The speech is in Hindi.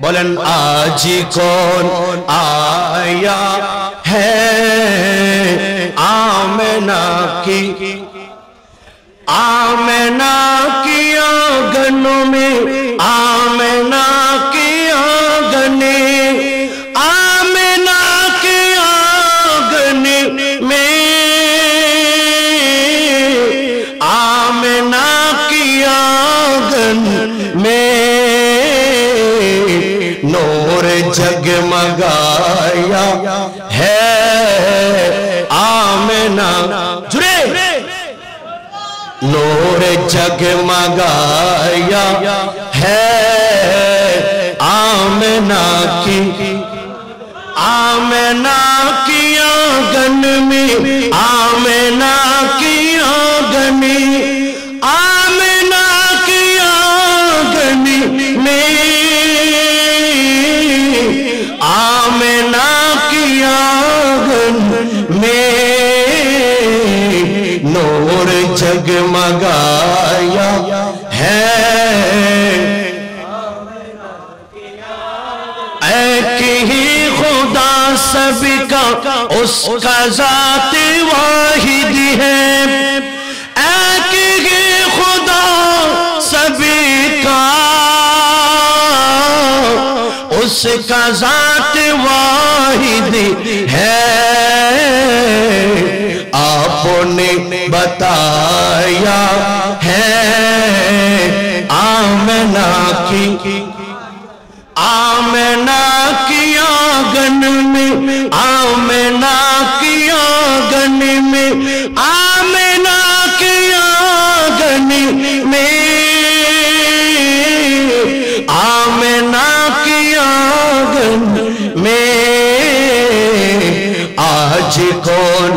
बोलन आज कौन आया है आमना की आंगनों में आमना की आंगन आमना की आंगन में आमना की आंगन में नूर जगमगाया है आमना जुड़े नूर जगमगाया है आमना की आंगन में आमना की आंगन आमना की आंगन में आमना की आंगन में नूर जगमगाया है एक ही खुदा सबका उसका ज़ात वाहिद है एक ही खुदा सबका उसका ज़ात वाहिद है आपने बताया है आमना की आंगन में आमना की आंगन में आमना की आंगन में आमना की आंगन में आज कौन